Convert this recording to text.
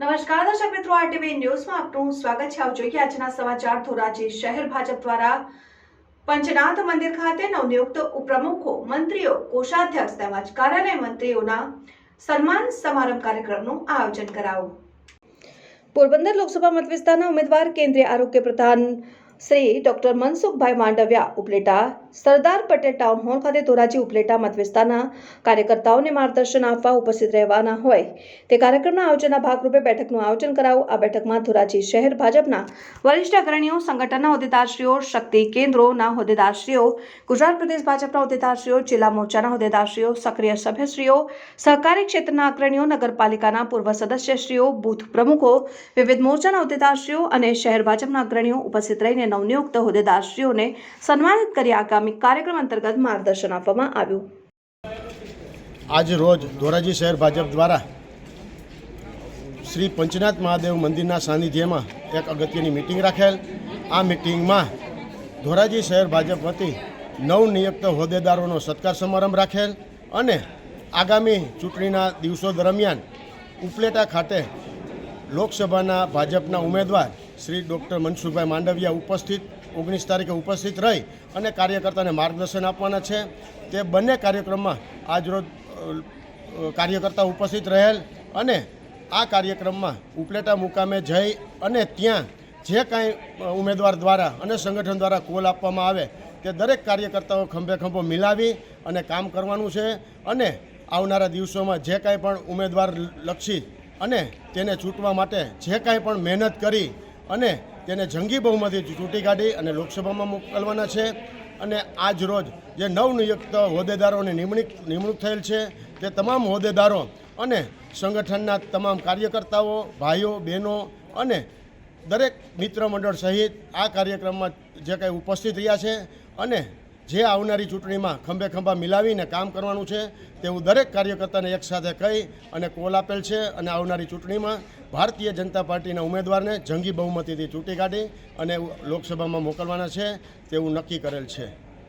નમસ્કાર દર્શક મિત્રો, આરટીવી ન્યૂઝમાં આપનું સ્વાગત છે। આપ જોઈએ આજના સમાચાર। ધોરાજી શહેર ભાજપ દ્વારા પંચનાથ મંદિર ખાતે નવનિયુક્ત ઉપપ્રમુખો, મંત્રીઓ, કોષાધ્યક્ષ તેમજ કાર્યાલય મંત્રીઓના સન્માન સમારંભ કાર્યક્રમનું આયોજન કરાયું। પોરબંદર લોકસભા મત વિસ્તારના ઉમેદવાર કેન્દ્રીય આરોગ્ય પ્રધાન Shri doctor Mansukhbhai Mandaviya Upleta Sardar Patel town hall ખાતે ધોરાજી ઉપલેટા મત વિસ્તારના કાર્યકર્તાઓને માર્ગદર્શન આપવા ઉપસ્થિત રહેવાના હોય તે કાર્યક્રમના આયોજનના ભાગરૂપે બેઠકનું આયોજન કરાયું। આ બેઠકમાં ધોરાજી શહેર ભાજપના વરિષ્ઠ અગ્રણીઓ, સંગઠનના હોદ્દેદારશ્રીઓ, શક્તિ કેન્દ્રોના હોદ્દેદારશ્રીઓ, ગુજરાત પ્રદેશ ભાજપના હોદ્દેદારશ્રીઓ, જિલ્લા મોરચાના હોદ્દેદારશ્રીઓ, સક્રિય સભ્યશ્રીઓ, સહકારી ક્ષેત્રના અગ્રણીઓ, નગરપાલિકાના પૂર્વ સદસ્યશ્રીઓ, બૂથ પ્રમુખો, વિવિધ મોરચાના હોદ્દેદારશ્રીઓ અને શહેર ભાજપના અગ્રણીઓ ઉપસ્થિત રહીને નવનિયુક્ત હોદ્દેદારશ્રીઓને સન્માનિત કરી આગામી કાર્યક્રમ અંતર્ગત માર્ગદર્શન આપવામાં આવ્યું। આજ રોજ ધોરાજી શહેર ભાજપ દ્વારા શ્રી પંચનાથ મહાદેવ મંદિરના સાનિધ્યમાં એક અગત્યની મિટિંગ રાખેલ। આ મિટિંગમાં ધોરાજી શહેર ભાજપ વતી નવનિયુક્ત હોદ્દેદારોનો સત્કાર સમારંભ રાખેલ અને આગામી ચૂંટણીના દિવસો દરમિયાન ઉપલેટા ખાતે લોકસભાના ભાજપના ઉમેદવાર શ્રી ડૉક્ટર મનસુખભાઈ માંડવિયા ઉપસ્થિત 19 તારીખે ઉપસ્થિત રહી અને કાર્યકર્તાને માર્ગદર્શન આપવાના છે। તે બંને કાર્યક્રમમાં આજરોજ કાર્યકર્તા ઉપસ્થિત રહેલ અને આ કાર્યક્રમમાં ઉપલેટા મુકામે જઈ અને ત્યાં જે કાંઈ ઉમેદવાર દ્વારા અને સંગઠન દ્વારા કોલ આપવામાં આવે તે દરેક કાર્યકર્તાઓ ખંભે ખંભો મિલાવી અને કામ કરવાનું છે અને આવનારા દિવસોમાં જે કાંઈ પણ ઉમેદવાર લક્ષી અને તેને ચૂંટવા માટે જે કાંઈ પણ મહેનત કરી અને તેને જંગી બહુમતીથી ચૂંટી કાઢી અને લોકસભામાં મોકલવાના છે। અને આજ રોજ જે નવનિયુક્ત હોદ્દેદારોની નિમણૂક થયેલ છે તે તમામ હોદ્દેદારો અને સંગઠનના તમામ કાર્યકર્તાઓ, ભાઈઓ, બહેનો અને દરેક મિત્ર મંડળ સહિત આ કાર્યક્રમમાં જે કાંઈ ઉપસ્થિત રહ્યા છે અને જે આવનારી ચૂંટણીમાં ખંભે ખંભા મિલાવીને કામ કરવાનું છે તેવું દરેક કાર્યકર્તાને એકસાથે કહી અને કોલ આપેલ છે અને આવનારી ચૂંટણીમાં ભારતીય જનતા પાર્ટીના ઉમેદવારને જંગી બહુમતીથી ચૂંટી કાઢી અને લોકસભામાં મોકલવાના છે તેવું નક્કી કરેલ છે।